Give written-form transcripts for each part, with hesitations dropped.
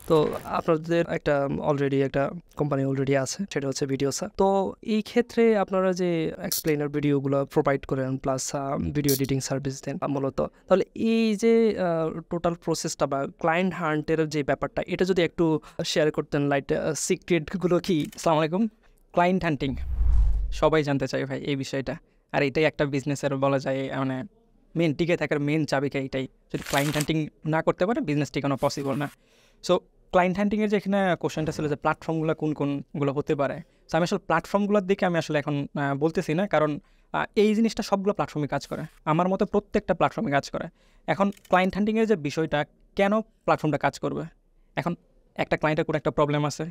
তো আপনাদের একটা অলরেডি একটা কোম্পানি অলরেডি আছে, সেটা হচ্ছে ভিডিওসা। তো এই ক্ষেত্রে আপনারা যে এক্সপ্লেনার ভিডিওগুলো প্রোভাইড করেন প্লাস ভিডিও এডিটিং সার্ভিস দেন মূলত, তাহলে এই যে টোটাল প্রসেসটা বা ক্লায়েন্ট হান্টের যে ব্যাপারটা, এটা যদি একটু শেয়ার করতেন, লাইট সিক্রেটগুলো কি? আসসালামু আলাইকুম। ক্লায়েন্ট হান্টিং সবাই জানতে চায় ভাই এই বিষয়টা, আর এটাই একটা বিজনেসের বলা যায় মানে মেন টিকে থাকার মেন চাবিকা এটাই। যদি ক্লায়েন্ট হান্টিং না করতে পারে বিজনেস টিকানো পসিবল না। সো ক্লায়েন্ট হান্টিংয়ের যে এখানে কোশ্চেনটা ছিল যে প্ল্যাটফর্মগুলো কোন কোনগুলো হতে পারে, সো আমি আসলে প্ল্যাটফর্মগুলোর দিকে আমি আসলে এখন বলতেছি না, কারণ এই জিনিসটা সবগুলো প্ল্যাটফর্মে কাজ করে, আমার মতো প্রত্যেকটা প্ল্যাটফর্মে কাজ করে। এখন ক্লায়েন্ট হান্টিংয়ের যে বিষয়টা, কেন প্ল্যাটফর্মটা কাজ করবে, এখন একটা ক্লায়েন্টের কোনো একটা প্রবলেম আছে,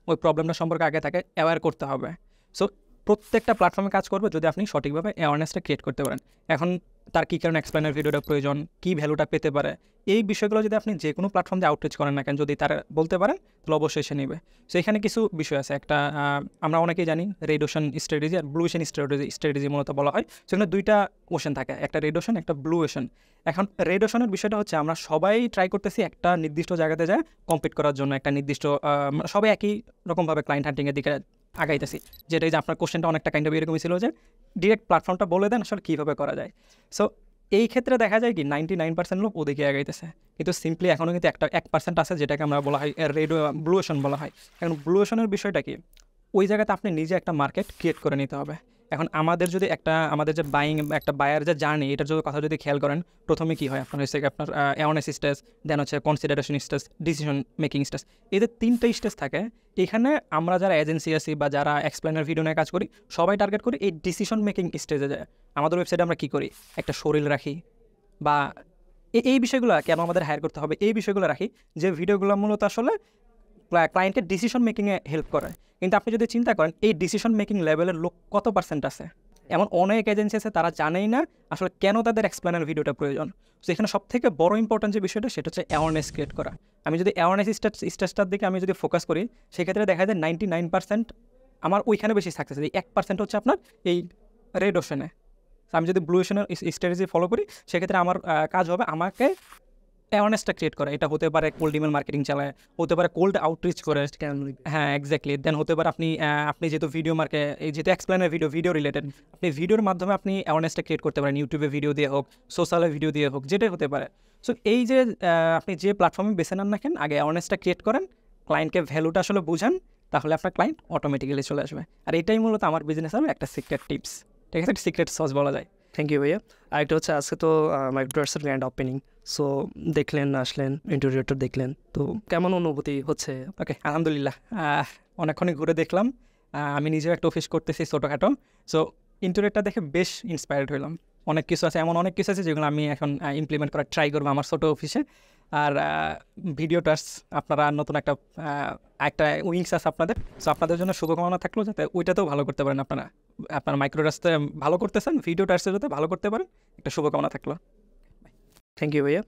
ওই প্রবলেমটা সম্পর্কে আগে তাকে অ্যাওয়্যার করতে হবে। সো প্রত্যেকটা প্ল্যাটফর্মে কাজ করবে যদি আপনি সঠিকভাবে অ্যাওয়ারনেসটা ক্রিয়েট করতে পারেন। এখন তার কী কারণে এক্সপ্লেনার ভিডিওটা প্রয়োজন, কী ভ্যালুটা পেতে পারে, এই বিষয়গুলো যদি আপনি যে কোনো প্ল্যাটফর্ম দিয়ে আউটরিচ করেন না কেন, যদি তারা বলতে পারেন তাহলে অবশ্যই সে নেবে। সো এখানে কিছু বিষয় আছে, একটা আমরা অনেকেই জানি রেড ওশন স্ট্র্যাটেজি আর ব্লু ওশন স্ট্র্যাটেজি মূলত বলা হয়। সেখানে দুইটা ওশন থাকে, একটা রেড ওশন একটা ব্লু ওশন। এখন রেড ওশনের বিষয়টা হচ্ছে আমরা সবাই ট্রাই করতেছি একটা নির্দিষ্ট জায়গাতে যায় কম্পিট করার জন্য, একটা নির্দিষ্ট সবাই একই রকমভাবে ক্লায়েন্ট হান্টিংয়ের দিকে আগাইতেছি। যেটা যে আপনার কোশ্চেনটা অনেকটা কাইন্ড অফ এরকমই ছিল যে ডিরেক্ট প্ল্যাটফর্মটা বলে দেন আসলে কীভাবে করা যায়। সো এই ক্ষেত্রে দেখা যায় কি 99% লোক ওদিকে আগাইতেছে, কিন্তু সিম্পলি এখনও কিন্তু 1% আছে যেটাকে আমরা বলা হয় রেড ব্লু ওশন বলা হয়। এখন ব্লু ওশনের বিষয়টা কি, ওই জায়গাতে আপনি নিজে একটা মার্কেট ক্রিয়েট করে নিতে হবে। এখন আমাদের যদি আমাদের যে একটা বায়ার যে জার্নি, এটার যদি কথা যদি খেয়াল করেন, প্রথমে কী হয় আপনার হচ্ছে আপনার অ্যাওয়ারনেস স্টেজ, দেন হচ্ছে consideration stage, decision making stage, এদের 3টা স্টেজ থাকে। এখানে আমরা যারা এজেন্সি আছি বা যারা এক্সপ্লেনার ভিডিও নিয়ে কাজ করি, সবাই টার্গেট করি এই ডিসিশন মেকিং স্টেজে যায়। আমাদের ওয়েবসাইটে আমরা কী করি, একটা শরীর রাখি বা এই বিষয়গুলো কেন আমাদের হায়ার করতে হবে, এই বিষয়গুলো রাখি, যে ভিডিওগুলো মূলত আসলে ক্লায়েন্টকে ডিসিশন মেকিংয়ে হেল্প করে। কিন্তু আপনি যদি চিন্তা করেন এই ডিসিশন মেকিং লেভেলের লোক কত পার্সেন্ট আছে, এমন অনেক এজেন্সি আছে তারা জানেই না আসলে কেন তাদের এক্সপ্লেনার ভিডিওটা প্রয়োজন। তো এখানে সবথেকে বড় ইম্পর্টেন্ট যে বিষয়টা, সেটা হচ্ছে অ্যাওয়ারনেস ক্রিয়েট করা। আমি যদি অ্যাওয়ারনেস স্টেজটার দিকে আমি যদি ফোকাস করি, সেক্ষেত্রে দেখা যায় 99% আমার ওইখানে বেশি সাকসেস। এই 1% হচ্ছে আপনার এই রেড ওশনে। আমি যদি ব্লু ওশনের স্ট্র্যাটেজি ফলো করি, সেক্ষেত্রে আমার কাজ হবে আমাকে অ্যাওয়ারনেসটা ক্রিয়েট করা। এটা হতে পারে কোল্ড ইমেল মার্কেটিং চালায়, হতে পারে কোল্ড আউটরিচ করে, হ্যাঁ এক্স্যাক্টলি। দেন হতে পারে আপনি যেহেতু ভিডিও এই যেহেতু এক্সপ্লেনের ভিডিও রিলেটেড, আপনি ভিডিওর মাধ্যমে আপনি অ্যাওয়ারনেসটা ক্রিয়েট করতে পারেন, ইউটিউবে ভিডিও দিয়ে হোক, সোশ্যালে ভিডিও দিয়ে হোক, যেটাই হতে পারে। সো এই যে আপনি যে প্ল্যাটফর্মে বেছে নেন না কেন, আগে অ্যাওয়ারনেসটা ক্রিয়েট করেন, ক্লায়েন্টকে ভ্যালুটা আসলে বুঝান, তাহলে আপনার ক্লায়েন্ট অটোমেটিক্যালি চলে আসবে। আর এটাই মূলত আমার বিজনেসের একটা সিক্রেট টিপস, ঠিক আছে, সিক্রেট সস বলা যায়। থ্যাংক ইউ ভাইয়া। আরেকটা হচ্ছে আজকে তো মাইক্রোডার্সের গ্র্যান্ড ওপেনিং, সো দেখলেন, আসলেন, ইন্টেরিয়রটা দেখলেন, তো কেমন অনুভূতি হচ্ছে? ওকে, আলহামদুলিল্লাহ, অনেকক্ষণই ঘুরে দেখলাম। আমি নিজেও একটা অফিস করতেছি ছোটোখাটো। সো ইন্টেরিয়রটা দেখে বেশ ইন্সপায়ার্ড হইলাম। অনেক কিছু আছে, এমন অনেক কিছু আছে যেগুলো আমি এখন ইমপ্লিমেন্ট করার ট্রাই করবো আমার ছোটো অফিসে। আর ভিডিওটাস আপনারা নতুন একটা উইংস আছে আপনাদের, সো আপনাদের জন্য শুভকামনা থাকলো যাতে ওইটাতেও ভালো করতে পারেন। আপনার মাইক্রোডাসতে ভালো করতেছেন, ভিডিওটাসে যাতে ভালো করতে পারেন, একটা শুভকামনা থাকলো। থ্যাংক ইউ ভাইয়া।